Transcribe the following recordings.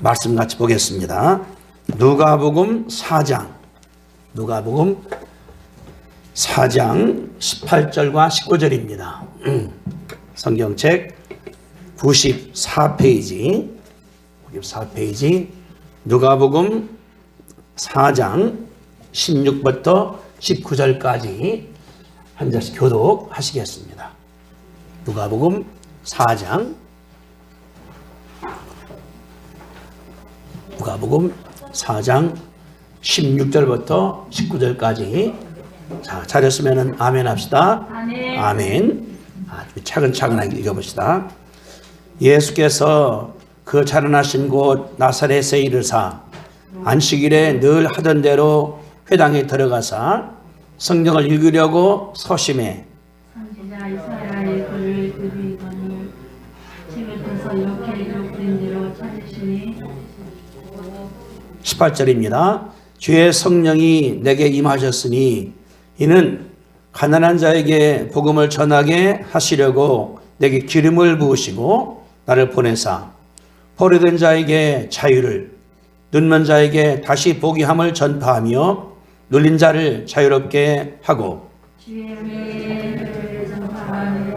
말씀 같이 보겠습니다. 누가복음 4장 18절과 19절입니다. 성경책 94페이지 누가복음 4장 16부터 19절까지 한 절씩 교독하시겠습니다. 누가복음 4장 16절부터 19절까지. 자, 잘했으면 아멘 합시다. 아멘. 차근차근하게 읽어봅시다. 예수께서 그 자라나신 곳 나사렛에 이르사 안식일에 늘 하던 대로 회당에 들어가사 성경을 읽으려고 서심해 선지자 이사야의 글을 드리더니 책을 펴서 이렇게 기록된 대로 찾으시니 18절입니다. 주의 성령이 내게 임하셨으니 이는 가난한 자에게 복음을 전하게 하시려고 내게 기름을 부으시고 나를 보내사 포로된 자에게 자유를, 눈먼 자에게 다시 보게 함을 전파하며 눌린 자를 자유롭게 하고 주의 은혜를 전파하는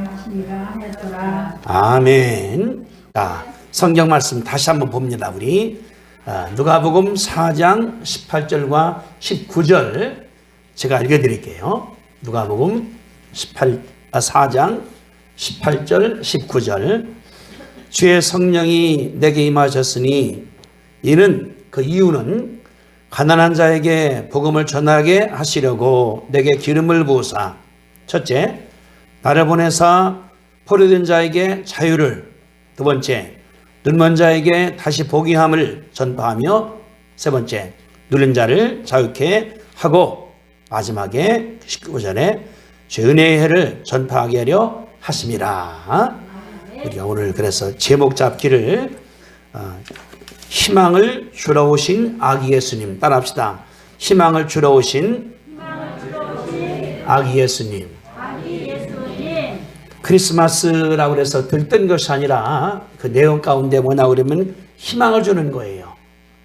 하시니라 하였더라. 아멘. 자, 성경 말씀 다시 한번 봅니다. 우리 누가복음 4장 18절과 19절 제가 읽어드릴게요. 누가복음 4장 18절 19절. 주의 성령이 내게 임하셨으니 이는 그 이유는 가난한 자에게 복음을 전하게 하시려고 내게 기름을 부으사 첫째 나를 보내사 포로된 자에게 자유를, 두 번째 눈먼 자에게 다시 보게 함을 전파하며 세 번째 눌린 자를 자유케 하고 마지막에 19절에 주의 은혜의 해를 전파하게 하려 하심이라. 우리가 오늘 그래서 제목 잡기를 희망을 주러 오신 아기 예수님 따라합시다. 희망을 주러 오신 아기 예수님. 크리스마스라고 해서 들뜬 것이 아니라 그 내용 가운데 뭐나 그러면 희망을 주는 거예요.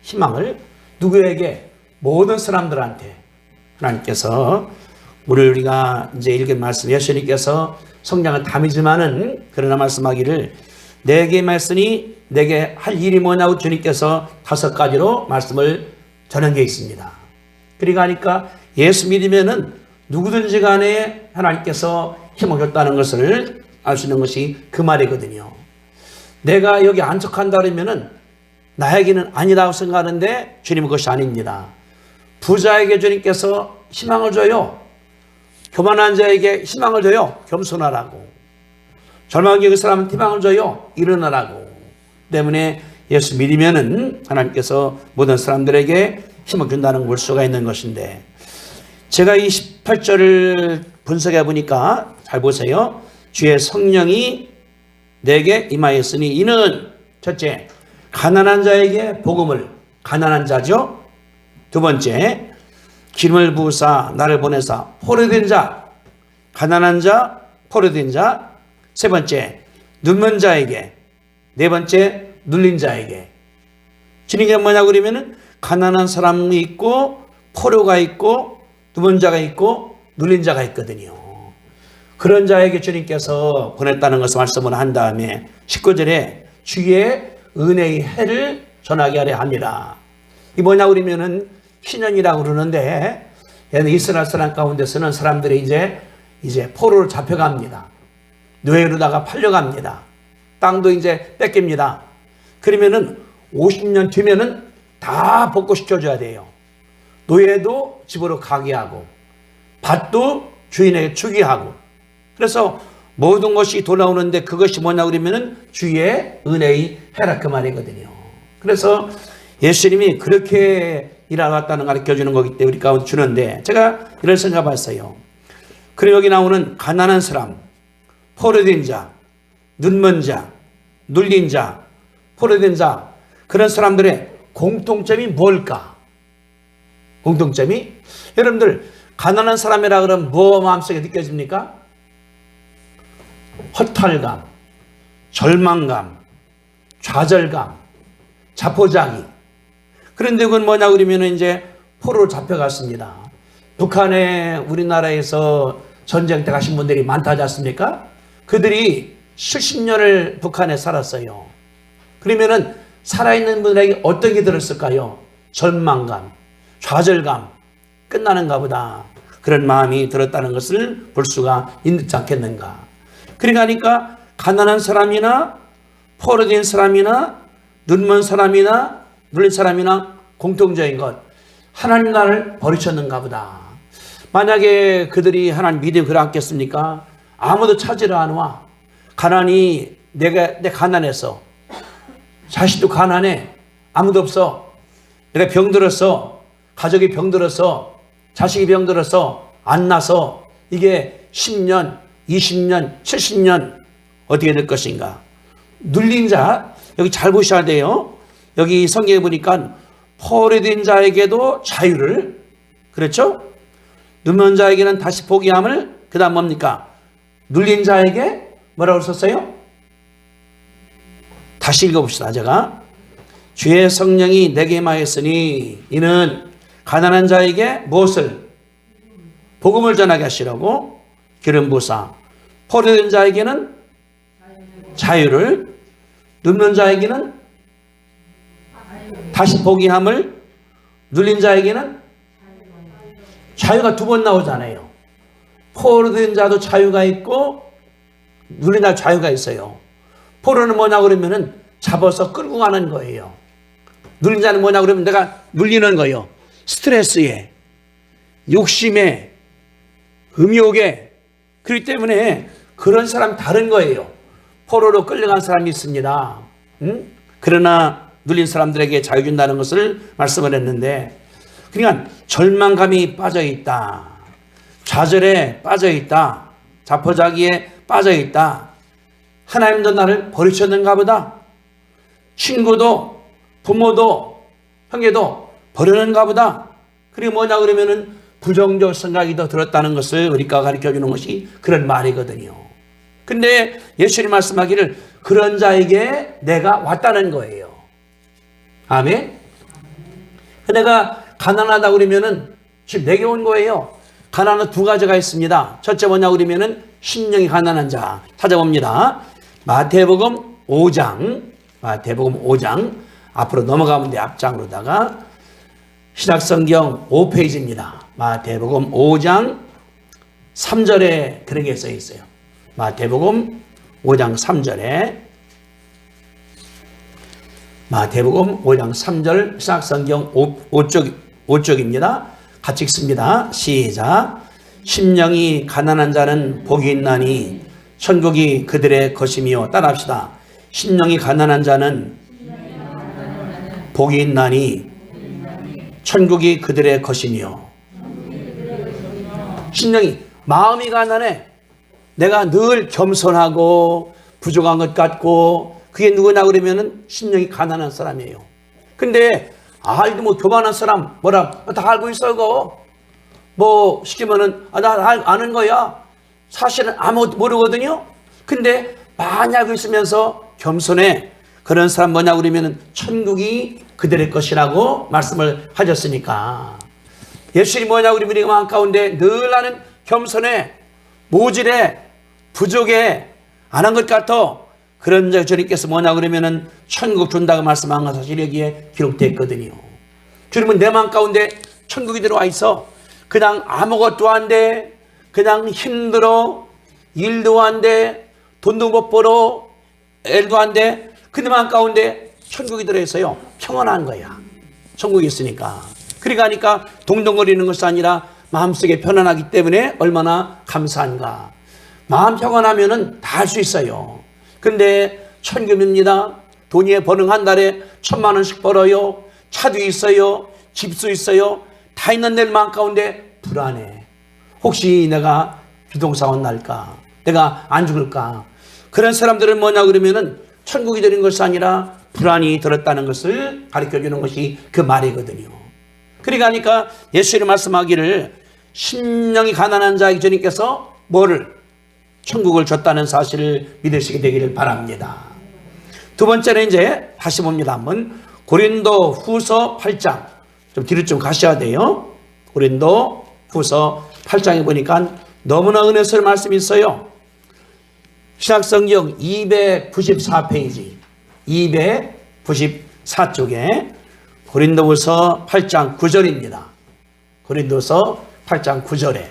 희망을 누구에게? 모든 사람들한테 하나님께서 우리가 이제 읽은 말씀 예수님께서 성경은 담이지만은 그러나 말씀하기를 내게 말씀이 내게 할 일이 뭐냐고 주님께서 5가지로 말씀을 전한 게 있습니다. 그러니까 예수 믿으면은 누구든지 간에 하나님께서 힘을 줬다는 것을 알 수 있는 것이 그 말이거든요. 내가 여기 안착한다 그러면은 나에게는 아니라고 생각하는데 주님은 그것이 아닙니다. 부자에게 주님께서 희망을 줘요. 교만한 자에게 희망을 줘요. 겸손하라고. 절망에 그 사람은 희망을 줘요. 일어나라고. 때문에 예수 믿으면은 하나님께서 모든 사람들에게 힘을 준다는 걸 볼 수가 있는 것인데 제가 이 18절을 분석해 보니까 잘 보세요. 주의 성령이 내게 임하였으니 이는 첫째 가난한 자에게 복음을, 가난한 자죠. 두 번째 기름을 부으사 나를 보내사 포로된 자, 가난한 자, 포로된 자. 세 번째 눈먼 자에게, 네 번째 눌린 자에게. 주님이 뭐냐고 그러면은 가난한 사람이 있고 포로가 있고 눈먼 자가 있고 눌린 자가 있거든요. 그런 자에게 주님께서 보냈다는 것을 말씀을 한 다음에 19절에 주의 은혜의 해를 전하게 하려 합니다. 이 뭐냐고 그러면은 희년이라고 그러는데 이스라엘 사람 가운데서는 사람들이 이제 포로로 잡혀갑니다. 노예로다가 팔려갑니다. 땅도 이제 뺏깁니다. 그러면은 50년 뒤면은 다 복구시켜줘야 돼요. 노예도 집으로 가게 하고 밭도 주인에게 주게 하고 그래서 모든 것이 돌아오는데 그것이 뭐냐 그러면은 주의 은혜의 해라 그 말이거든요. 그래서 예수님이 그렇게 일어났다는 걸 가르쳐주는 거기 때문에 우리 가운데 주는데 제가 이런 생각을 했어요. 그리고 여기 나오는 가난한 사람, 포로된 자, 눈먼 자, 눌린 자, 포로된 자 그런 사람들의 공통점이 뭘까? 공통점이 여러분들 가난한 사람이라 그러면 뭐 마음속에 느껴집니까? 허탈감, 절망감, 좌절감, 자포자기. 그런데 그건 뭐냐 그러면 이제 포로로 잡혀갔습니다. 북한에 우리나라에서 전쟁 때 가신 분들이 많다지 않습니까? 그들이 70년을 북한에 살았어요. 그러면은 살아있는 분들에게 어떤 게 들었을까요? 절망감, 좌절감, 끝나는가 보다. 그런 마음이 들었다는 것을 볼 수가 있지 않겠는가. 그러니까 가난한 사람이나 포로된 사람이나 눈먼 사람이나 눌린 사람이나 공통적인 것, 하나님 나를 버리셨는가 보다. 만약에 그들이 하나님 믿음이 그러했겠습니까? 아무도 찾으러 안 와. 가난이 내 가난해서, 자식도 가난해, 아무도 없어. 내가 병들어서, 가족이 병들어서, 자식이 병들어서 안 나서 이게 10년, 20년, 70년 어떻게 될 것인가. 눌린 자, 여기 잘 보셔야 돼요. 여기 성경에 보니까 포로된 자에게도 자유를, 그렇죠? 눈먼 자에게는 다시 보게 함을, 그 다음 뭡니까? 눌린 자에게 뭐라고 썼어요? 다시 읽어봅시다. 제가 주의 성령이 내게 임하였으니 이는 가난한 자에게 무엇을? 복음을 전하게 하시라고 기름 부사. 포로된 자에게는 자유를, 눈먼 자에게는 다시 보게 함을, 눌린 자에게는 자유가 두 번 나오잖아요. 포로된 자도 자유가 있고 눌린 자도 자유가 있어요. 포로는 뭐냐 그러면은 잡아서 끌고 가는 거예요. 눌린 자는 뭐냐 그러면 내가 눌리는 거예요. 스트레스에, 욕심에, 음욕에. 그렇기 때문에 그런 사람 다른 거예요. 포로로 끌려간 사람이 있습니다. 그러나 눌린 사람들에게 자유 준다는 것을 말씀을 했는데, 그러니까 절망감이 빠져있다, 좌절에 빠져있다, 자포자기에 빠져있다, 하나님도 나를 버리셨는가 보다, 친구도 부모도 형제도 버리는가 보다. 그리고 뭐냐 그러면은 부정적 생각이 더 들었다는 것을 우리가 가르쳐주는 것이 그런 말이거든요. 근데 예수님 말씀하기를 그런 자에게 내가 왔다는 거예요. 아멘. 내가 가난하다 그러면은 지금 내게 온 거예요. 가난은 두 가지가 있습니다. 첫째 뭐냐 그러면은 심령이 가난한 자 찾아봅니다. 마태복음 5장, 마태복음 5장 앞으로 넘어가면 돼. 앞장으로다가 신약성경 5페이지입니다. 마태복음 5장 3절에 그런 게 써 있어요. 마태복음 5장 3절에, 마태복음 5장 3절 신약성경 5쪽입니다. 같이 읽습니다. 시작. 심령이 가난한 자는 복이 있나니 천국이 그들의 것이며, 따라합시다. 심령이 가난한 자는 복이 있나니 천국이 그들의 것이며. 심령이, 마음이 가난해. 내가 늘 겸손하고 부족한 것 같고, 그게 누구냐 그러면은 심령이 가난한 사람이에요. 근데 알도 뭐 교만한 사람 뭐라 다 알고 있어. 그거 뭐 시키면은 나 아는 거야. 사실은 아무것도 모르거든요. 근데 많이 알고 있으면서 겸손해. 그런 사람 뭐냐 그러면은 천국이 그들의 것이라고 말씀을 하셨으니까. 예수님이 뭐냐 그러면 우리 마음 가운데 늘 나는 겸손해, 모질해, 부족해, 안 한 것 같아. 그런 주님께서 뭐냐 그러면은 천국 준다고 말씀한 것 사실 여기에 기록되어 있거든요. 주님은 내 마음 가운데 천국이 들어와 있어. 그냥 아무것도 안 돼, 그냥 힘들어, 일도 안 돼, 돈도 못 벌어, 애도 안 돼. 그 내 마음 가운데 천국이 들어있어요. 평안한 거야. 천국이 있으니까. 그러니까 동동거리는 것이 아니라 마음속에 편안하기 때문에 얼마나 감사한가. 마음 평안하면은 다 할 수 있어요. 근데 천금입니다. 돈이 버는 한 달에 1,000만 원씩 벌어요. 차도 있어요. 집도 있어요. 다 있는 내 마음 가운데 불안해. 혹시 내가 비동사원 날까? 내가 안 죽을까? 그런 사람들은 뭐냐 그러면은 천국이 되는 것이 아니라 불안이 들었다는 것을 가르쳐주는 것이 그 말이거든요. 그러니까 예수님 말씀하기를 심령이 가난한 자에게 주님께서 뭐를? 천국을 줬다는 사실을 믿으시게 되기를 바랍니다. 두 번째는 이제 다시 봅니다. 한번 고린도 후서 8장. 좀 뒤로 좀 가셔야 돼요. 고린도 후서 8장에 보니까 너무나 은혜스러운 말씀이 있어요. 신약성경 294페이지 294쪽에 고린도후서 8장 9절입니다. 고린도서 8장 9절에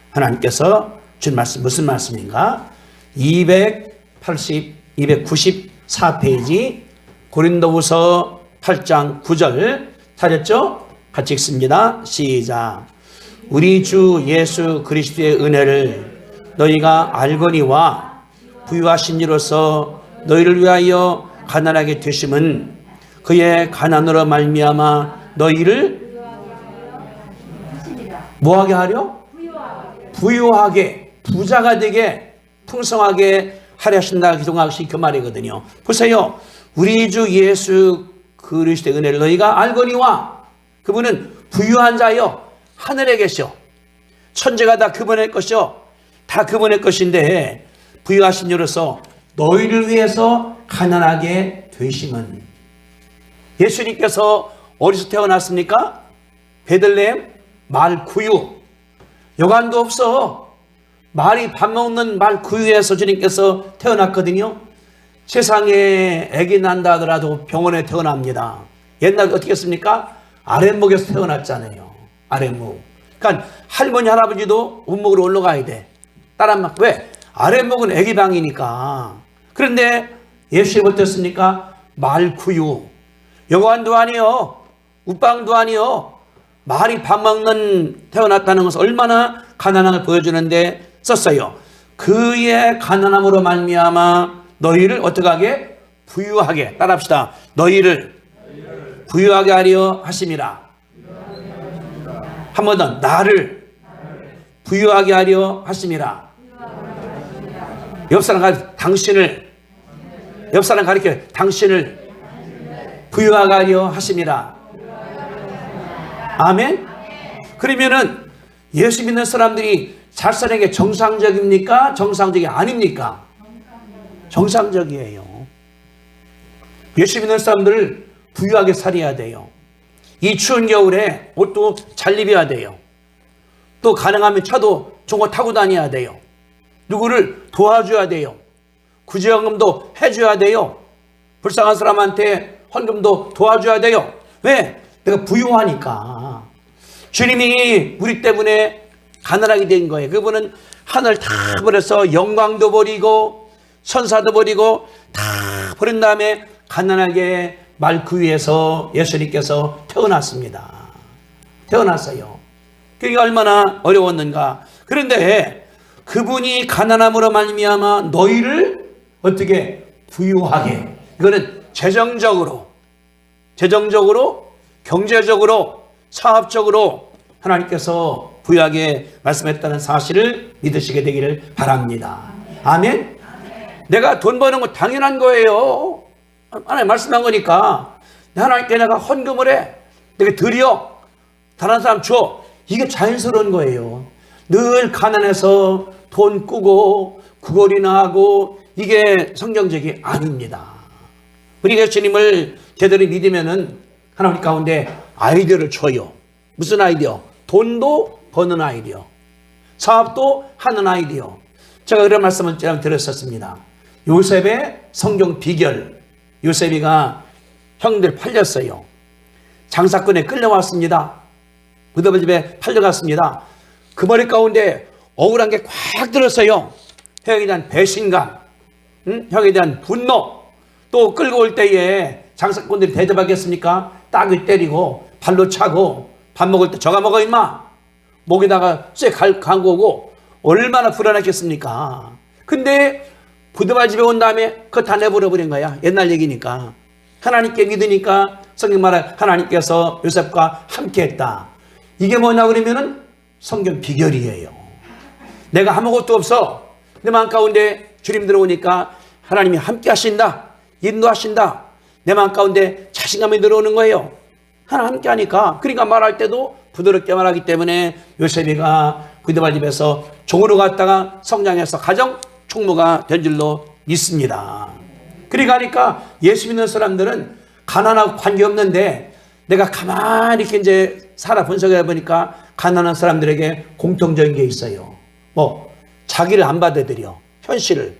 하나님께서 준 말씀 무슨 말씀인가? 294페이지 고린도후서 8장 9절 찾았죠? 같이 읽습니다. 시작. 우리 주 예수 그리스도의 은혜를 너희가 알거니와 부유하신 이로서 너희를 위하여 가난하게 되심은 그의 가난으로 말미암아 너희를 뭐하게 하려? 부유하게, 부자가 되게, 풍성하게 하려 하신다. 기도하시 그 말이거든요. 보세요. 우리 주 예수 그리스도의 은혜를 너희가 알거니와 그분은 부유한 자여 하늘에 계셔. 천재가 다 그분의 것이요. 다 그분의 것인데 부유하신 이로서 너희를 위해서 가난하게 되심은 예수님께서 어디서 태어났습니까? 베들레헴 말구유. 여관도 없어. 말이 밥 먹는 말구유에서 주님께서 태어났거든요. 세상에 아기 난다 하더라도 병원에 태어납니다. 옛날에 어떻게 했습니까? 아랫목에서 태어났잖아요. 아랫목. 그러니까 할머니 할아버지도 운목으로 올라가야 돼. 따라만 왜? 아랫목은 아기 방이니까. 그런데 예수님 어땠습니까? 말구유. 여관도 아니요. 웃방도 아니요. 말이 밥 먹는 태어났다는 것은 얼마나 가난함을 보여주는데 썼어요. 그의 가난함으로 말미암아 너희를 어떻게 하게? 부유하게. 따라합시다. 너희를 부유하게 하려 하심이라. 한 번 더. 나를 부유하게 하려 하심이라. 옆 사람 가르쳐 당신을, 옆 사람 가르쳐 당신을 부유하게 하려 하심이라. 아멘. 그러면은 예수 믿는 사람들이 잘 사는 게 정상적입니까? 정상적이 아닙니까? 정상적이에요. 예수 믿는 사람들을 부유하게 살아야 돼요. 이 추운 겨울에 옷도 잘 입어야 돼요. 또 가능하면 차도 좋은 거 타고 다녀야 돼요. 누구를 도와줘야 돼요. 구제연금도 해줘야 돼요. 불쌍한 사람한테 헌금도 도와줘야 돼요. 왜? 내가 부유하니까. 주님이 우리 때문에 가난하게 된 거예요. 그분은 하늘 다 버려서 영광도 버리고 천사도 버리고 다 버린 다음에 가난하게 말구유에서 예수님께서 태어났습니다. 태어났어요. 그게 얼마나 어려웠는가. 그런데 그분이 가난함으로 말미암아 너희를 어떻게 부유하게. 이거는 재정적으로, 경제적으로, 사업적으로 하나님께서 부유하게 말씀했다는 사실을 믿으시게 되기를 바랍니다. 아멘. 내가 돈 버는 거 당연한 거예요. 하나님 말씀한 거니까. 하나님께 내가 헌금을 해. 내가 드려. 다른 사람 줘. 이게 자연스러운 거예요. 늘 가난해서 돈 꾸고 구걸이나 하고 이게 성경적이 아닙니다. 우리 예수님을 제대로 믿으면은 하나님 가운데 아이디어를 줘요. 무슨 아이디어? 돈도 버는 아이디어. 사업도 하는 아이디어. 제가 그런 말씀을 드렸었습니다. 요셉의 성경 비결. 요셉이가 형들 팔렸어요. 장사꾼에 끌려왔습니다. 무덤의 집에 팔려갔습니다. 그 머리 가운데 억울한 게 꽉 들었어요. 형에 대한 배신감, 형에 대한 분노. 또 끌고 올 때에 장사꾼들이 대접하겠습니까? 딱을 때리고 발로 차고 밥 먹을 때 저가 먹어 임마. 목에다가 쇠 감고오고 얼마나 불안했겠습니까? 근데 부드발 집에 온 다음에 그거 다 내버려버린 거야. 옛날 얘기니까. 하나님께 믿으니까 성경 말에 하나님께서 요셉과 함께했다. 이게 뭐냐 그러면은 성경 비결이에요. 내가 아무것도 없어. 내 마음 가운데 주님 들어오니까 하나님이 함께 하신다. 인도하신다. 내 마음 가운데 자신감이 들어오는 거예요. 하나님 함께 하니까. 그러니까 말할 때도 부드럽게 말하기 때문에 요셉이가 부드발 집에서 종으로 갔다가 성장해서 가정 총무가 된 줄로 믿습니다. 그러니까 예수 믿는 사람들은 가난하고 관계없는데 내가 가만히 이렇게 이제 살아 분석해 보니까 가난한 사람들에게 공통적인 게 있어요. 뭐 자기를 안 받아들여. 현실을.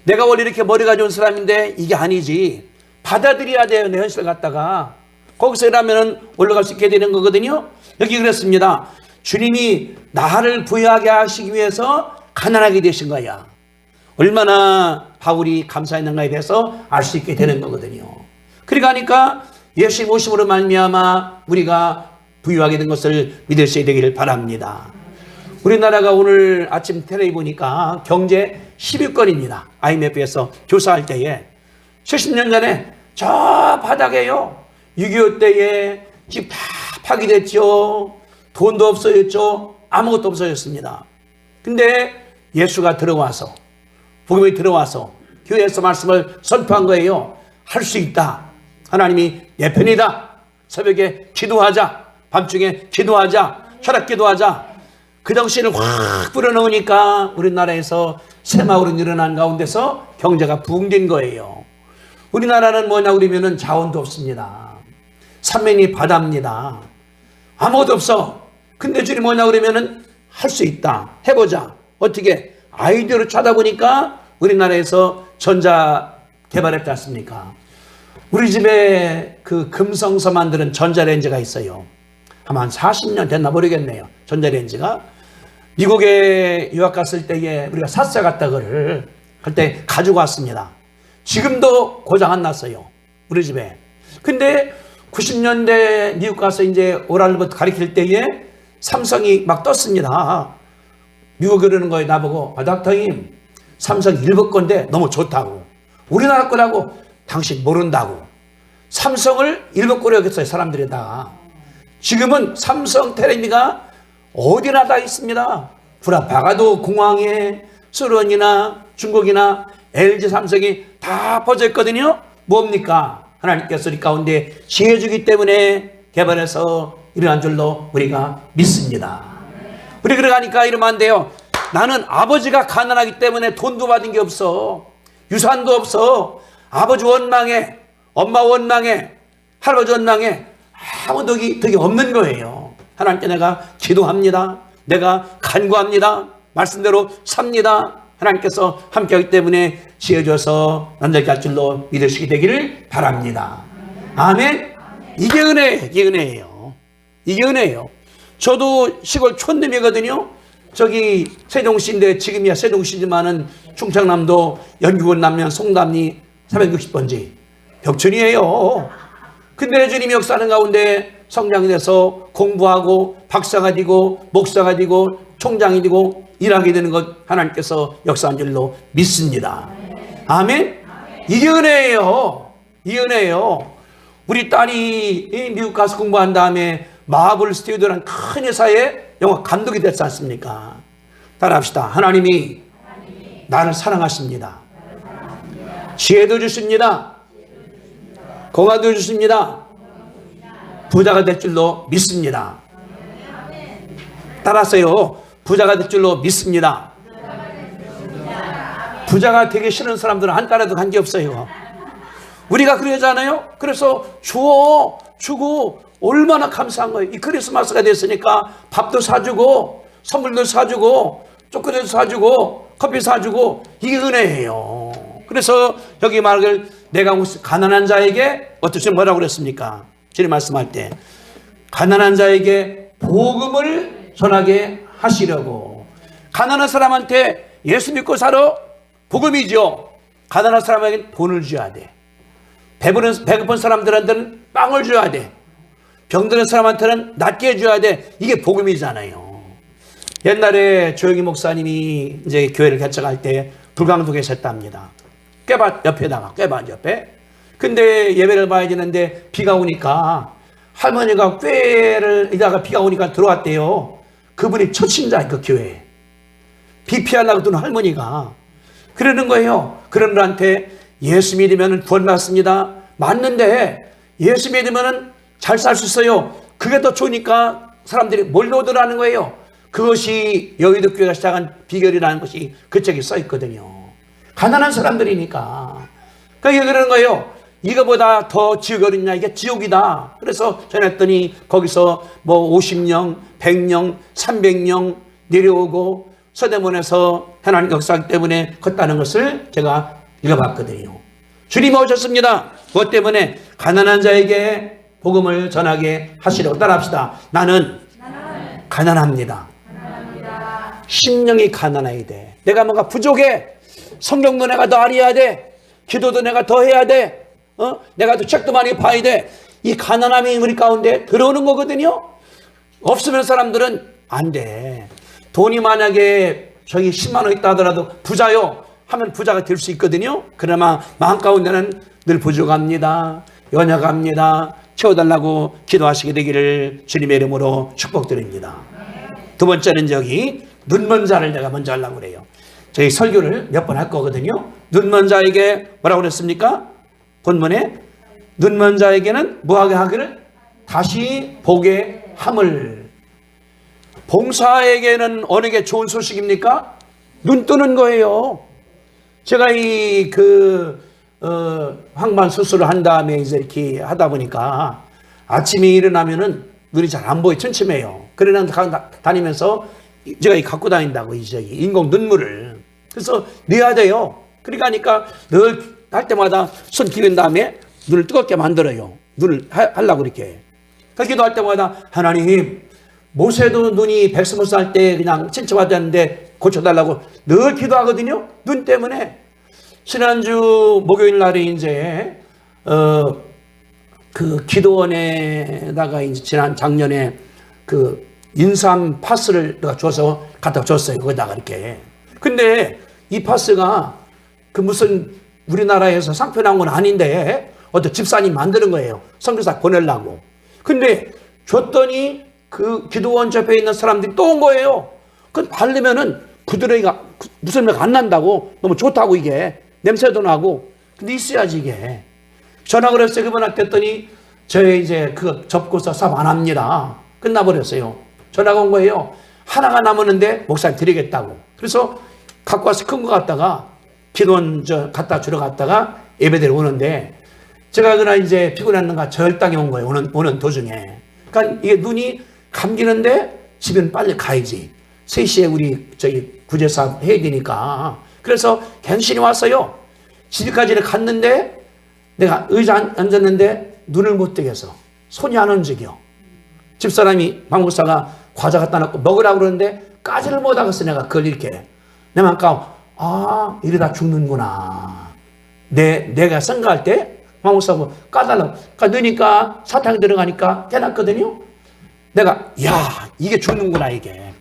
내가 원래 이렇게 머리가 좋은 사람인데 이게 아니지. 받아들여야 돼요. 내 현실을 갖다가. 거기서 일하면 올라갈 수 있게 되는 거거든요. 여기 그랬습니다. 주님이 나를 부유하게 하시기 위해서 가난하게 되신 거야. 얼마나 바울이 감사했는가에 대해서 알 수 있게 되는 거거든요. 그러니까 예수님 오심으로 말미암아 우리가 부유하게 된 것을 믿을 수 있게 되기를 바랍니다. 우리나라가 오늘 아침 텔레비 보니까 경제 10위권입니다. IMF에서 조사할 때에 70년 전에 저 바닥에요. 6.25 때에 집 다 파괴됐죠. 돈도 없어졌죠. 아무것도 없어졌습니다. 근데 예수가 들어와서 복음이 들어와서 교회에서 말씀을 선포한 거예요. 할 수 있다. 하나님이 내 편이다. 새벽에 기도하자. 밤중에 기도하자. 혈압 기도하자. 그 정신을 확 불어넣으니까 우리나라에서 새마을이 일어난 가운데서 경제가 부흥된 거예요. 우리나라는 뭐냐 그러면은 자원도 없습니다. 삼면이 바다입니다. 아무것도 없어. 근데 주님 뭐냐 그러면은 할 수 있다. 해보자. 어떻게? 아이디어를 찾아보니까 우리나라에서 전자 개발했지 않습니까? 우리 집에 그 금성서 만드는 전자레인지가 있어요. 아마 한 40년 됐나 모르겠네요. 전자레인지가. 미국에 유학 갔을 때에 우리가 사세 갔다 그를 그때 가지고 왔습니다. 지금도 고장 안 났어요. 우리 집에. 근데 90년대 미국 가서 이제 오랄부터 가르칠 때에 삼성이 막 떴습니다. 미국 그러는 거에 나보고 닥터님 삼성 일본 건데 너무 좋다고. 우리나라 거라고 당신 모른다고. 삼성을 일본 거라고 했어요. 사람들이 다. 지금은 삼성 텔레비가 어디나 다 있습니다. 브라파가도 공항에 수런이나 중국이나 LG 삼성이 다 퍼져 있거든요. 뭡니까? 하나님께서 우리 가운데 지혜 주기 때문에 개발해서 일어난 줄로 우리가 믿습니다. 우리 그러니까 이러면 안 돼요. 나는 아버지가 가난하기 때문에 돈도 받은 게 없어. 유산도 없어. 아버지 원망해. 엄마 원망해. 할아버지 원망해. 아무 덕이 없는 거예요. 하나님께 내가 기도합니다. 내가 간구합니다. 말씀대로 삽니다. 하나님께서 함께하기 때문에 지혜 줘서 남자게 할 줄로 믿으시게 되기를 바랍니다. 아멘. 이게 은혜예요. 이게 은혜예요. 이게 은혜예요. 저도 시골 촌놈이거든요. 저기 세종시인데 지금이야 세종시지만은 충청남도 연구원 남면 송담리 360번지 벽천이에요. 근데 주님이 역사하는 가운데 성장이 돼서 공부하고 박사가 되고 목사가 되고 총장이 되고 일하게 되는 것 하나님께서 역사한 줄로 믿습니다. 아멘. 이게 은혜예요. 이게 은혜예요. 우리 딸이 미국 가서 공부한 다음에 마블 스튜디오라는 큰 회사에 영화 감독이 됐지 않습니까? 따라합시다. 하나님이 나를 사랑하십니다. 지혜도 주십니다. 건강도 주십니다. 부자가 될 줄로 믿습니다. 따라서요. 부자가 될 줄로 믿습니다. 부자가 되기 싫은 사람들은 한 달에도 관계없어요. 우리가 그러잖아요. 그래서 주고 얼마나 감사한 거예요. 이 크리스마스가 됐으니까 밥도 사주고 선물도 사주고 초콜릿도 사주고 커피 사주고 이게 은혜예요. 그래서 여기 말을 내가 가난한 자에게 어떻게 뭐라고 그랬습니까? 주님 말씀할 때 가난한 자에게 복음을 전하게 하시려고. 가난한 사람한테 예수 믿고 살아 복음이죠. 가난한 사람에게 돈을 줘야 돼. 배고픈 사람들한테는 빵을 줘야 돼. 병드는 사람한테는 낫게 해줘야 돼. 이게 복음이잖아요. 옛날에 조영희 목사님이 이제 교회를 개척할 때 불광도 계셨답니다. 꾀밭 옆에다가, 꾀밭 옆에. 근데 예배를 봐야 되는데 비가 오니까 할머니가 꾀를 이다가 비가 오니까 들어왔대요. 그분이 첫 신자예요, 그 교회에. 비 피하려고 드는 할머니가. 그러는 거예요. 그런 분한테 예수 믿으면 구원 받습니다. 맞는데 예수 믿으면 잘 살 수 있어요. 그게 더 좋으니까 사람들이 몰려오더라는 거예요. 그것이 여의도 교회가 시작한 비결이라는 것이 그 책에 써 있거든요. 가난한 사람들이니까. 그러니까 그러는 거예요. 이거보다 더 지옥이 어딨냐? 이게 지옥이다. 그래서 전했더니 거기서 뭐 50령, 100령, 300령 내려오고 서대문에서 하나님 역사 때문에 컸다는 것을 제가 읽어봤거든요. 주님이 오셨습니다. 그것 때문에 가난한 자에게 복음을 전하게 하시려고 따라합시다. 나는 가난합니다. 심령이 가난해야 돼. 내가 뭔가 부족해. 성경도 내가 더 알아야 돼. 기도도 내가 더 해야 돼. 내가 또 책도 많이 봐야 돼. 이 가난함이 우리 가운데 들어오는 거거든요. 없으면 사람들은 안 돼. 돈이 만약에 저기 10만 원 있다 하더라도 부자요 하면 부자가 될 수 있거든요. 그러나 마음 가운데는 늘 부족합니다. 연약합니다. 채워달라고 기도하시게 되기를 주님의 이름으로 축복드립니다. 두 번째는 저기 눈먼 자를 내가 먼저 하려고 그래요. 저희 설교를 몇 번 할 거거든요. 눈먼 자에게 뭐라고 그랬습니까? 본문에 눈먼 자에게는 뭐하게 하기를 다시 보게 함을. 봉사에게는 어느 게 좋은 소식입니까? 눈 뜨는 거예요. 제가 황반 수술을 한 다음에 이제 이렇게 하다 보니까 아침에 일어나면은 눈이 잘 안 보여. 침침해요. 그러나 다니면서 제가 갖고 다닌다고 이제 인공 눈물을. 그래서 넣어야 돼요. 그러니까 늘 할 때마다 손 기른 다음에 눈을 뜨겁게 만들어요. 눈을 하려고 이렇게. 그기도 할 때마다 하나님, 모세도 눈이 120살 때 그냥 침침하다는데 고쳐달라고 늘 기도하거든요. 눈 때문에. 지난주 목요일 날에 이제 그 기도원에다가 이제 지난 작년에 그 인삼 파스를 내가 줘서 갖다 줬어요. 거기다가 이렇게. 근데 이 파스가 그 무슨 우리나라에서 상표 나온 건 아닌데 어떤 집사님 만드는 거예요. 선교사 보내려고. 근데 줬더니 그 기도원 옆에 있는 사람들이 또 온 거예요. 그 바르면은 부드러기가 무슨 냄새가 안 난다고. 너무 좋다고 이게. 냄새도 나고. 근데 있어야지 이게. 전화를 했어요. 그분한테 했더니 저희 이제 그거 접고서 사업 안 합니다. 끝나버렸어요. 전화가 온 거예요. 하나가 남았는데 목사님 드리겠다고. 그래서 갖고 와서 큰 거 갖다가 기도원 갖다 주러 갔다가 예배드리러 오는데 제가 그날 이제 피곤했는가 절당에 온 거예요. 오는 도중에. 그러니까 이게 눈이 감기는데 집에는 빨리 가야지. 3시에 우리 저기 구제사업 해야 되니까. 그래서 괜시리 왔어요. 집까지 갔는데 내가 의자 앉았는데 눈을 못 뜨겠어. 손이 안 움직여. 집사람이 박목사가 과자 갖다 놨고 먹으라고 그러는데 까지를 못 하겠어. 내가 그걸 이렇게. 내가 아까 이러다 죽는구나. 내가 생각할 때 박목사가 까달라고. 그러니까 넣으니까 사탕이 들어가니까 깨놨거든요. 내가 이게 죽는구나 이게.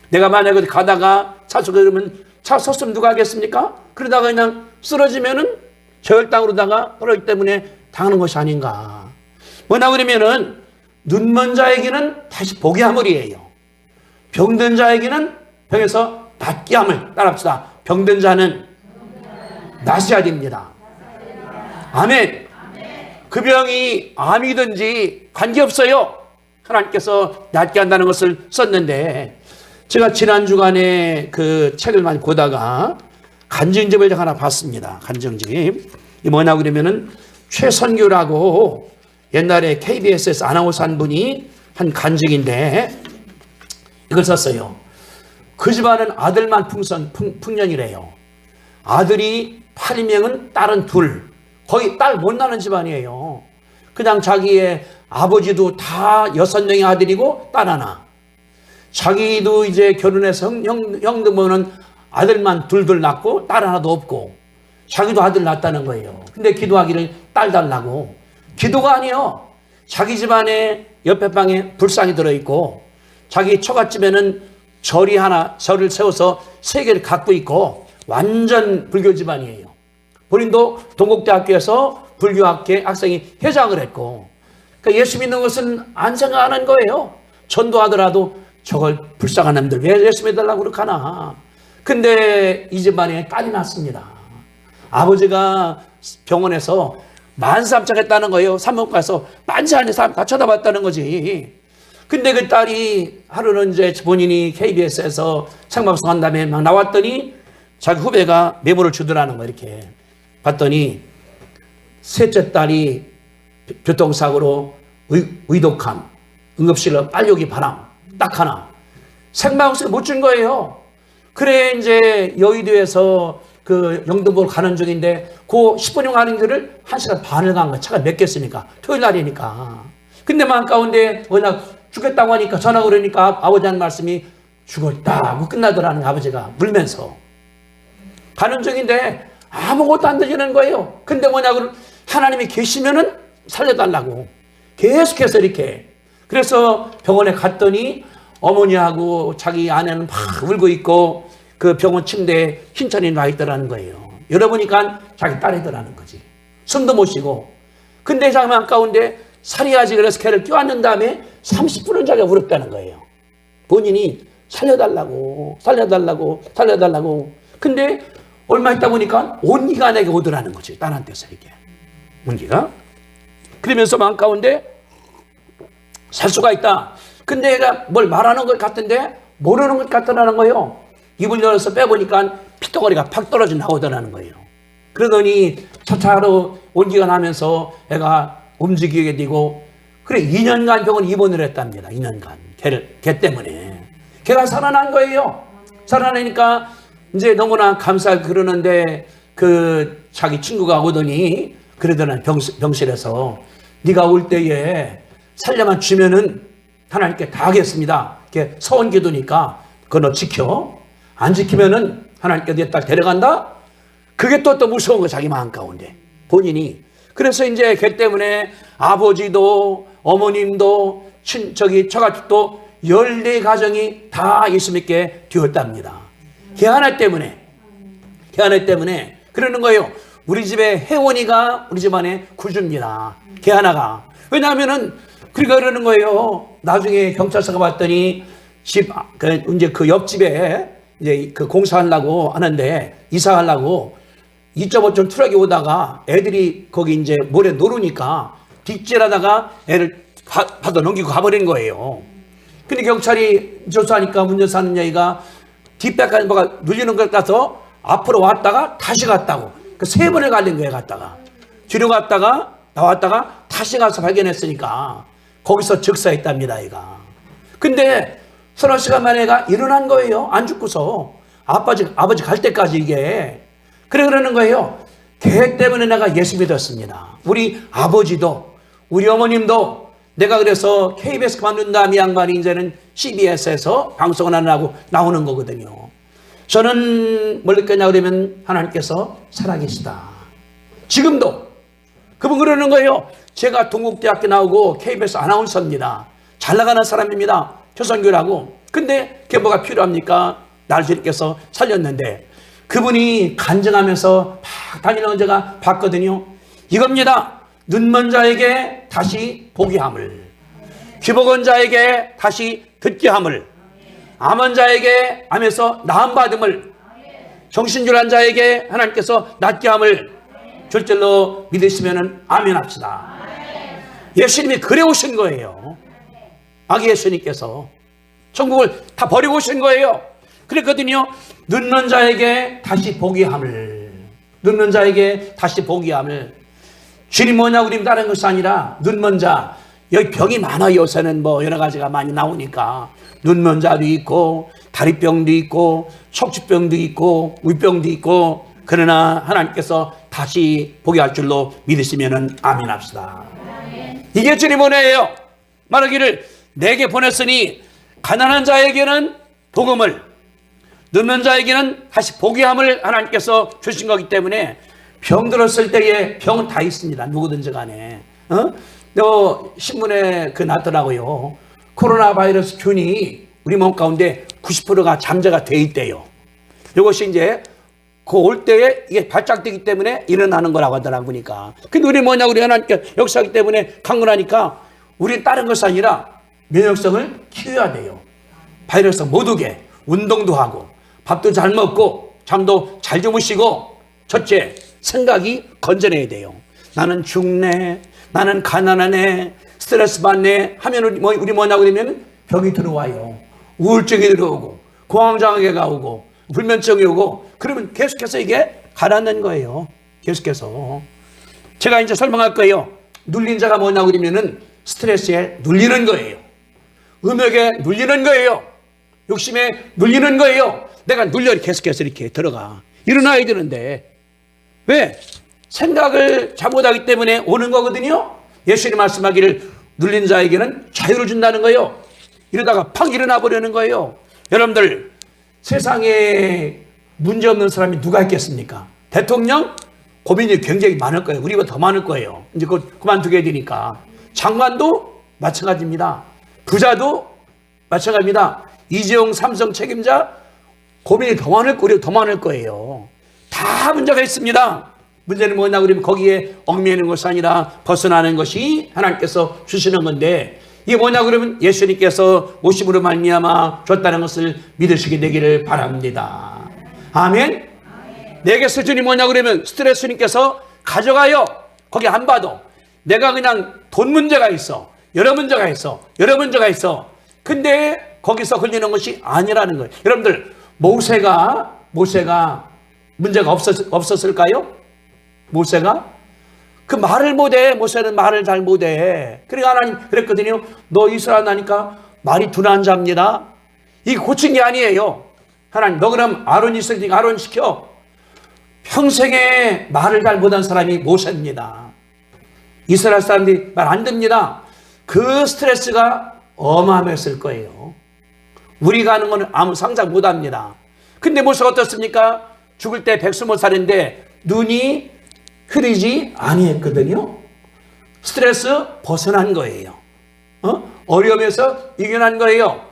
내가 만약에 어디 가다가 차 속에 그러면 차 섰으면 누가 하겠습니까? 그러다가 그냥 쓰러지면은 저혈당으로다가 그러기 때문에 당하는 것이 아닌가. 뭐냐 그러면은 눈먼 자에게는 다시 보게 함을이에요. 병든 자에게는 병에서 낫게 함을. 따라합시다. 병든 자는 낫어야 됩니다. 아멘. 그 병이 암이든지 관계없어요. 하나님께서 낫게 한다는 것을 썼는데 제가 지난 주간에 그 책을 많이 보다가 간증집을 하나 봤습니다. 간증집. 이 뭐냐고 그러면은 최선규라고 옛날에 KBS에서 아나운서 한 분이 한 간증인데 이걸 썼어요. 그 집안은 아들만 풍년이래요. 아들이 8명은 딸은 2. 거의 딸 못 낳는 집안이에요. 그냥 자기의 아버지도 다 6명의 아들이고 딸 하나. 자기도 이제 결혼해서 형도 보면 아들만 둘 낳고 딸 하나도 없고 자기도 아들 낳았다는 거예요. 근데 기도하기를 딸 달라고. 기도가 아니에요. 자기 집안에 옆에 방에 불상이 들어있고 자기 처갓집에는 절을 세워서 3개를 갖고 있고 완전 불교 집안이에요. 본인도 동국대학교에서 불교학회 학생이 회장을 했고 그러니까 예수 믿는 것은 안 생각하는 거예요. 전도하더라도 저걸 불쌍한 놈들 왜 예수 믿으려고 그렇게 하나. 근데 이 집안에 딸이 났습니다. 아버지가 병원에서 만삼창했다는 거예요. 산모과에서 만사하는 사람 다 쳐다봤다는 거지. 근데 그 딸이 하루는 이제 본인이 KBS에서 생방송 한 다음에 막 나왔더니 자기 후배가 메모를 주더라는 거 이렇게 봤더니 셋째 딸이 교통사고로 의독함, 응급실로 빨려오기 바람, 딱 하나. 생방송에 못 준 거예요. 그래, 이제 여의도에서 그 영등포로 가는 중인데, 그 10분이면 가는 길을 1시간 반을 간 거야. 차가 몇 겠습니까? 토요일 날이니까. 근데 마음 가운데 워낙 죽겠다고 하니까 전화가 오니까 아버지 하는 말씀이 죽었다고 끝나더라는 거야, 아버지가 울면서. 가는 중인데 아무것도 안 들리는 거예요. 근데 뭐냐고, 하나님이 계시면은 살려달라고. 계속해서 이렇게. 그래서 병원에 갔더니 어머니하고 자기 아내는 막 울고 있고 그 병원 침대에 흰천이 나 있더라는 거예요. 열어보니까 자기 딸이더라는 거지. 숨도 못 쉬고. 근데 장면 가운데 살해야지 그래서 걔를 껴안는 다음에 30분을 자기가 울었다는 거예요. 본인이 살려달라고. 근데 얼마 있다 보니까 온기가 내게 오더라는 거지. 딸한테서 이게. 온기가. 그러면서 마음 가운데 살 수가 있다. 근데 얘가 뭘 말하는 것 같은데 모르는 것 같더라는 거예요. 입을 열어서 빼보니까 피덩어리가 팍 떨어져 나오더라는 거예요. 그러더니 차차로 온기가 나면서 애가 움직이게 되고, 그래 2년간 병원 입원을 했답니다. 2년간. 걔 때문에. 걔가 살아난 거예요. 살아나니까 이제 너무나 감사하게 그러는데 그 자기 친구가 오더니 그러더니 병실에서 네가 올 때에 살려만 주면은 하나님께 다 하겠습니다. 이렇게 서원 기도니까 그거 너 지켜. 안 지키면은 하나님께 내 딸 데려간다? 그게 또 무서운 거 자기 마음 가운데. 본인이. 그래서 이제 걔 때문에 아버지도 어머님도 처가집도 14가정이 다 예수 믿게 되었답니다. 걔 하나 때문에 그러는 거예요. 우리 집에 혜원이가 우리 집안에 구주입니다. 걔 하나가. 왜냐하면은 그러니까 그러는 거예요. 나중에 경찰서가 봤더니 이제 그 옆집에 이제 그 공사하려고 하는데 이사하려고 2.5톤 트럭이 오다가 애들이 거기 이제 모래 노르니까 뒷질하다가 애를 받아 넘기고 가버린 거예요. 근데 경찰이 조사하니까 운전사 하는 여기가 뒷배까지 뭐가 눌리는 것 같아서 앞으로 왔다가 다시 갔다고. 그 3번을 갈린 거예요, 갔다가. 뒤로 갔다가 나왔다가 다시 가서 발견했으니까 거기서 즉사했답니다, 얘가. 근데 서너 시간 만에 얘가 일어난 거예요. 안 죽고서. 아버지 갈 때까지 이게. 그래 그러는 거예요. 걔 때문에 내가 예수 믿었습니다. 우리 아버지도 우리 어머님도 내가 그래서 KBS 그만둔 다음 이 양반이 이제는 CBS에서 방송을 안 하고 나오는 거거든요. 저는 뭘 느꼈냐 그러면 하나님께서 살아계시다. 지금도 그분 그러는 거예요. 제가 동국대학교 나오고 KBS 아나운서입니다. 잘 나가는 사람입니다. 조선교라고. 근데 그게 뭐가 필요합니까? 날 주님께서 살렸는데 그분이 간증하면서 막 다니는 제가 봤거든요. 이겁니다. 눈먼 자에게 다시 보게 함을, 귀복은 자에게 다시 듣게 함을, 암한 자에게 암에서 나음 받음을, 정신줄한 자에게 하나님께서 낫게 함을 절절로 믿으시면 아멘 합시다. 예수님이 그래 오신 거예요. 아기 예수님께서 천국을 다 버리고 오신 거예요. 그랬거든요. 눈먼 자에게 다시 보게 함을, 눈먼 자에게 다시 보게 함을. 주님 뭐냐고 그러면 다른 것이 아니라 눈먼 자, 여기 병이 많아요. 요새는 뭐 여러 가지가 많이 나오니까 눈먼 자도 있고 다리병도 있고 척추병도 있고 위병도 있고, 그러나 하나님께서 다시 보게 할 줄로 믿으시면 아멘 합시다. 이게 주님 은혜예요. 말하기를 내게 보냈으니 가난한 자에게는 복음을, 눈먼 자에게는 다시 보게 함을 하나님께서 주신 거기 때문에 병 들었을 때에 병은 다 있습니다. 누구든지 간에. 신문에 났더라고요. 코로나 바이러스 균이 우리 몸 가운데 90%가 잠재가 돼 있대요. 이것이 이제 그 올 때에 이게 발작되기 때문에 일어나는 거라고 하더라고 보니까. 근데 우리 뭐냐, 우리 하나님께 역사하기 때문에 강건하니까 우리는 다른 것이 아니라 면역성을 키워야 돼요. 바이러스 못 오게 운동도 하고 밥도 잘 먹고 잠도 잘 주무시고, 첫째 생각이 건전해야 돼요. 나는 죽네, 나는 가난하네, 스트레스 받네 하면 우리 뭐냐고 그러면 병이 들어와요. 우울증이 들어오고 공황장애가 오고 불면증이 오고, 그러면 계속해서 이게 가라앉는 거예요. 계속해서. 제가 이제 설명할 거예요. 눌린 자가 뭐냐고 그러면은 스트레스에 눌리는 거예요. 음욕에 눌리는 거예요. 욕심에 눌리는 거예요. 내가 눌려 계속해서 이렇게 들어가. 일어나야 되는데 왜? 생각을 잘못하기 때문에 오는 거거든요. 예수님 말씀하기를 눌린 자에게는 자유를 준다는 거예요. 이러다가 팍 일어나 버리는 거예요. 여러분들 세상에 문제없는 사람이 누가 있겠습니까? 대통령 고민이 굉장히 많을 거예요. 우리보다 더 많을 거예요. 이제 곧 그만두게 되니까. 장관도 마찬가지입니다. 부자도 마찬가지입니다. 이재용 삼성 책임자 고민이 더 많을 거예요. 더 많을 거예요. 다 문제가 있습니다. 문제는 뭐냐 그러면 거기에 얽매이는 것이 아니라 벗어나는 것이 하나님께서 주시는 건데 이게 뭐냐 그러면 예수님께서 오심으로 말미암아 줬다는 것을 믿으시게 되기를 바랍니다. 아멘. 내게서 주니 뭐냐 그러면 스트레스님께서 가져가요. 거기 안 봐도 내가 그냥 돈 문제가 있어. 여러 문제가 있어. 근데 거기서 걸리는 것이 아니라는 거예요. 여러분들 모세가 문제가 없었을까요? 모세가? 그 말을 못해. 모세는 말을 잘 못해. 그러니까 하나님 그랬거든요. 너 이스라엘 하니까 말이 둔한 자입니다. 이게 고친 게 아니에요. 하나님 너 그럼 아론 있으니까 아론 시켜. 평생에 말을 잘 못한 사람이 모세입니다. 이스라엘 사람들이 말 안 듣습니다. 그 스트레스가 어마어마했을 거예요. 우리가 하는 거는 아무 상상 못합니다. 근데 모세가 어떻습니까? 죽을 때 120살인데 눈이 흐리지 아니했거든요. 스트레스 벗어난 거예요. 어려움에서 이겨난 거예요.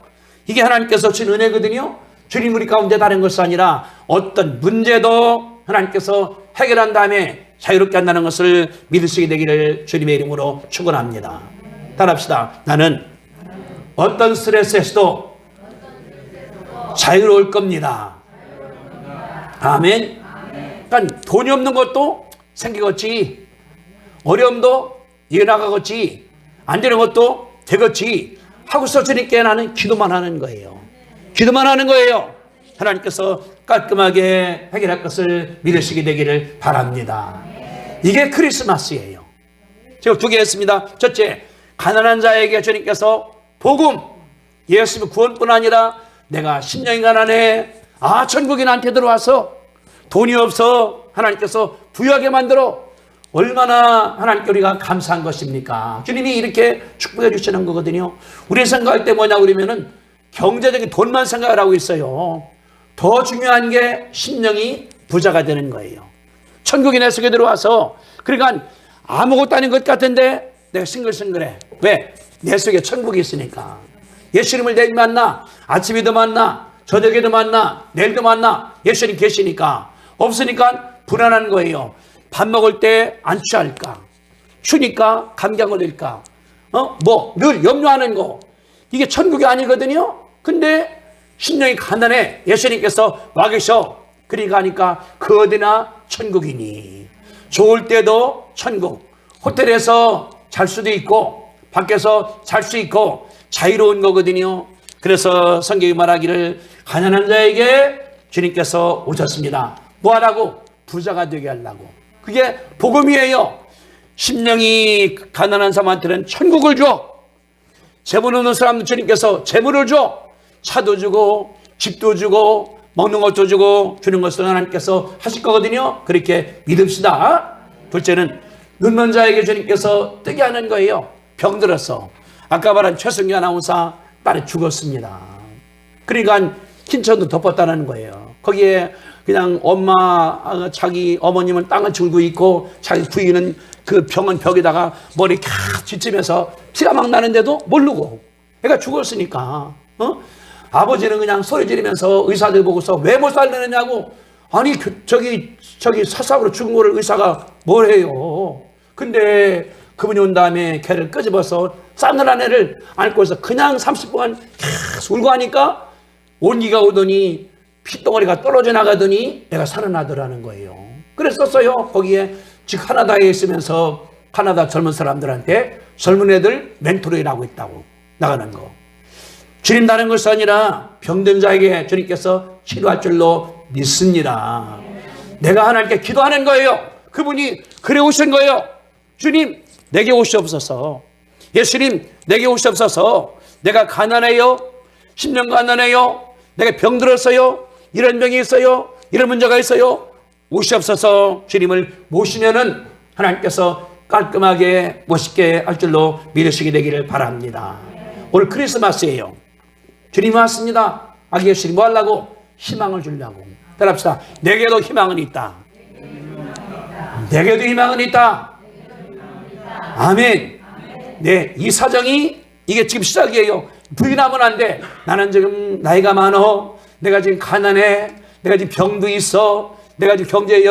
이게 하나님께서 주신 은혜거든요. 주님 우리 가운데 다른 것이 아니라 어떤 문제도 하나님께서 해결한 다음에 자유롭게 한다는 것을 믿으시게 되기를 주님의 이름으로 축원합니다. 따라합시다. 나는 어떤 스트레스에서도 자유로울 겁니다. 아멘. 그러니까 돈이 없는 것도 생기겠지. 어려움도 이어나가겠지. 안 되는 것도 되겠지. 하고서 주님께 나는 기도만 하는 거예요. 기도만 하는 거예요. 하나님께서 깔끔하게 해결할 것을 믿으시게 되기를 바랍니다. 이게 크리스마스예요. 제가 두 개 했습니다. 첫째, 가난한 자에게 주님께서 복음, 예수님 구원뿐 아니라 내가 10년이 가난해. 천국이 나한테 들어와서 돈이 없어. 하나님께서 부유하게 만들어. 얼마나 하나님께 우리가 감사한 것입니까? 주님이 이렇게 축복해 주시는 거거든요. 우리 생각할 때 뭐냐 그러면은 경제적인 돈만 생각을 하고 있어요. 더 중요한 게 심령이 부자가 되는 거예요. 천국이 내 속에 들어와서 그러니까 아무것도 아닌 것 같은데 내가 싱글싱글해. 왜? 내 속에 천국이 있으니까. 예수님을 내일 만나. 아침에도 만나. 저녁에도 만나. 내일도 만나. 예수님 계시니까. 없으니까 불안한 거예요. 밥 먹을 때 안 취할까? 추니까 감기 걸릴까? 늘 염려하는 거. 이게 천국이 아니거든요. 근데 심령이 가난해. 예수님께서 와 계셔. 그러니까 하니까 그 어디나 천국이니. 좋을 때도 천국. 호텔에서 잘 수도 있고 밖에서 잘 수 있고 자유로운 거거든요. 그래서 성경이 말하기를 가난한 자에게 주님께서 오셨습니다. 뭐 하라고? 부자가 되게 하려고. 그게 복음이에요. 심령이 가난한 사람한테는 천국을 줘. 재물 없는 사람들 주님께서 재물을 줘. 차도 주고 집도 주고 먹는 것도 주고 주는 것을 하나님께서 하실 거거든요. 그렇게 믿읍시다. 둘째는 눈먼 자에게 주님께서 뜨게 하는 거예요. 병들었어. 아까 말한 최승규 아나운서 딸이 죽었습니다. 그러니까 흰천도 덮었다는 거예요. 거기에 그냥 엄마 자기 어머님은 땅을 쥐고 있고 자기 부인은 그 병은 벽에다가 머리 캬 쥐치면서 피가 막 나는데도 모르고 애가 죽었으니까 아버지는 그냥 소리 지르면서 의사들 보고서 왜 못 살리느냐고. 아니 저기 사상으로 죽은 거를 의사가 뭘 해요. 근데 그분이 온 다음에 걔를 끄집어서 싸늘한 애를 안고서 그냥 30분간 계속 울고 하니까 온기가 오더니 핏덩어리가 떨어져 나가더니 애가 살아나더라는 거예요. 그랬었어요. 거기에 즉 카나다에 있으면서 카나다 젊은 사람들한테 젊은 애들 멘토링을 하고 있다고 나가는 거. 주님 다른 것이 아니라 병든 자에게 주님께서 치료할 줄로 믿습니다. 내가 하나님께 기도하는 거예요. 그분이 그래 오신 거예요. 주님 내게 오시옵소서. 예수님 내게 오시옵소서. 내가 가난해요. 10년 가난해요. 내가 병들었어요. 이런 병이 있어요. 이런 문제가 있어요. 오시옵소서. 주님을 모시면은 하나님께서 깔끔하게 멋있게 할 줄로 믿으시게 되기를 바랍니다. 오늘 크리스마스예요. 주님이 왔습니다. 아기 예수님 뭐 하려고? 희망을 주려고. 따라합시다. 내게도 희망은 있다. 내게도 희망은 있다. 아멘. 네, 이 사정이 이게 지금 시작이에요. 부인하면 안 돼. 나는 지금 나이가 많어. 내가 지금 가난해. 내가 지금 병도 있어. 내가 지금 경제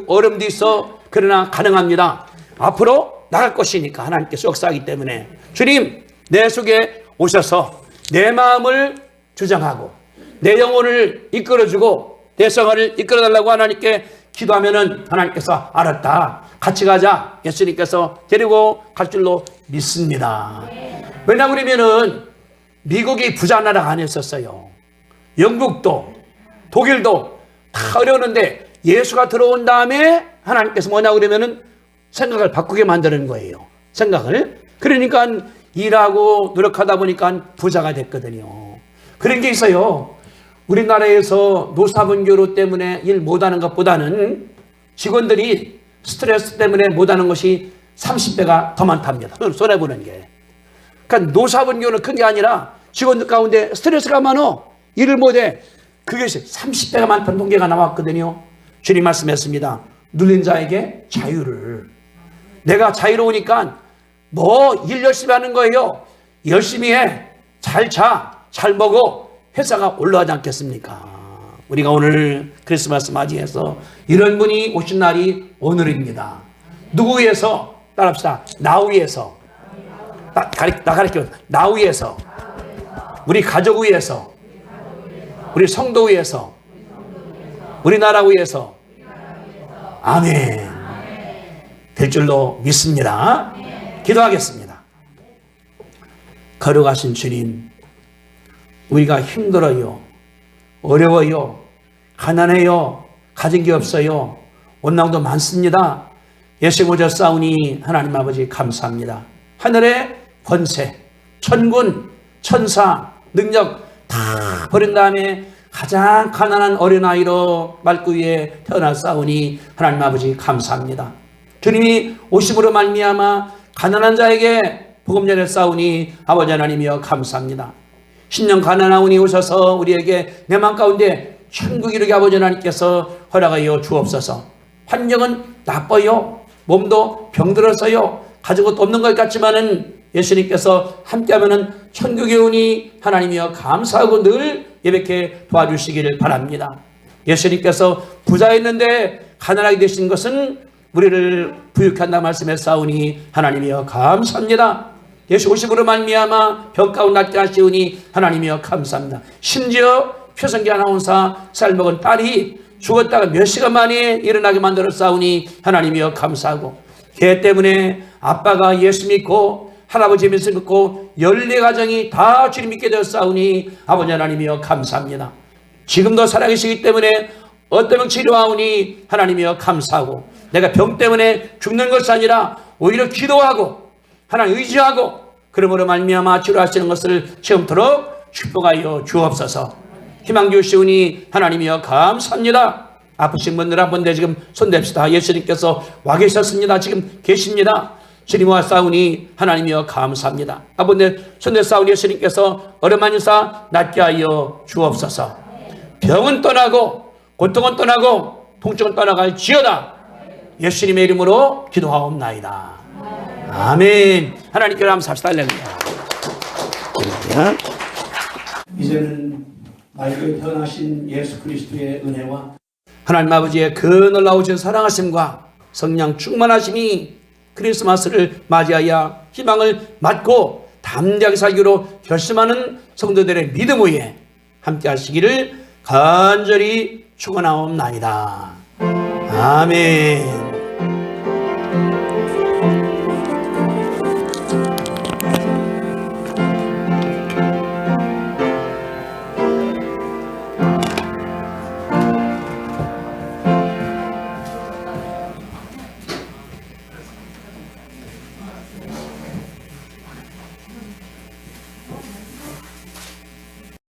어려움도 있어. 그러나 가능합니다. 앞으로 나갈 것이니까 하나님께서 역사하기 때문에 주님 내 속에 오셔서 내 마음을 주장하고 내 영혼을 이끌어주고 내 생활을 이끌어달라고 하나님께 기도하면은 하나님께서 알았다. 같이 가자. 예수님께서 데리고 갈 줄로 믿습니다. 왜냐 그러면은 미국이 부자 나라가 아니었었어요. 영국도 독일도 다 어려웠는데 예수가 들어온 다음에 하나님께서 뭐냐 그러면은 생각을 바꾸게 만드는 거예요. 생각을. 그러니까 일하고 노력하다 보니까 부자가 됐거든요. 그런 게 있어요. 우리나라에서 노사분교로 때문에 일 못하는 것보다는 직원들이 스트레스 때문에 못하는 것이 30배가 더 많답니다. 손해보는 게. 그러니까 노사분교는 큰 게 아니라 직원들 가운데 스트레스가 많어. 일을 못해. 그게 30배가 많다는 통계가 나왔거든요. 주님 말씀했습니다. 눌린 자에게 자유를. 내가 자유로우니까 뭐 일 열심히 하는 거예요. 열심히 해. 잘 자. 잘 먹어. 회사가 올라가지 않겠습니까? 우리가 오늘 크리스마스 맞이해서 이런 분이 오신 날이 오늘입니다. 누구 위해서? 따라합시다. 나 위해서. 나 가르쳐. 나 위해서. 우리 가족 위해서. 우리 성도 위해서. 우리나라 위해서. 아멘. 될 줄로 믿습니다. 기도하겠습니다. 거룩하신 주님, 우리가 힘들어요. 어려워요. 가난해요. 가진 게 없어요. 원망도 많습니다. 예수 오셨사오니 하나님 아버지 감사합니다. 하늘의 권세, 천군, 천사, 능력 다 버린 다음에 가장 가난한 어린아이로 말구 위에 태어났사오니 하나님 아버지 감사합니다. 주님이 오심으로 말미암아 가난한 자에게 복음 전했사오니 아버지 하나님이여 감사합니다. 10년 가난하오니 오셔서 우리에게 내 마음 가운데 천국 이루게 아버지 하나님께서 허락하여 주옵소서. 환경은 나빠요. 몸도 병들어서요. 가진 것도 없는 것 같지만은 예수님께서 함께하면은 천국에 오니 하나님이여 감사하고 늘 예배케 도와주시기를 바랍니다. 예수님께서 부자였는데 가난하게 되신 것은 우리를 부유케 한다 말씀했사오니 하나님이여 감사합니다. 예수 오심으로 말미암아 병 가운데 낫게 하시오니 하나님이여 감사합니다. 심지어 표성기 아나운서 쌀 먹은 딸이 죽었다가 몇 시간 만에 일어나게 만들었사오니 하나님이여 감사하고, 걔 때문에 아빠가 예수 믿고 할아버지 예수 믿고 14가정이 다 주님 믿게 되었사오니 아버지 하나님이여 감사합니다. 지금도 살아계시기 때문에 어떤 병 치료하오니 하나님이여 감사하고, 내가 병 때문에 죽는 것이 아니라 오히려 기도하고 하나님 의지하고 그러므로 말미암아 치료하시는 것을 체험토록 축복하여 주옵소서. 희망 주시오니 하나님이여 감사합니다. 아프신 분들 한 번 더 지금 손댑시다. 예수님께서 와 계셨습니다. 지금 계십니다. 주님과 싸우니 하나님이여 감사합니다. 아버지 손대 싸우니 예수님께서 어려운 인사 낫게 하여 주옵소서. 병은 떠나고 고통은 떠나고 통증은 떠나갈 지어다. 예수님의 이름으로 기도하옵나이다. 아멘. 하나님께 감사합시다. 할렐루야. 이제는 말교에 태어나신 예수 그리스도의 은혜와 하나님 아버지의 그 놀라우신 사랑하심과 성령 충만하심이 크리스마스를 맞이하여 희망을 맡고 담대하게 살기로 결심하는 성도들의 믿음 위에 함께 하시기를 간절히 축원하옵나이다. 아멘.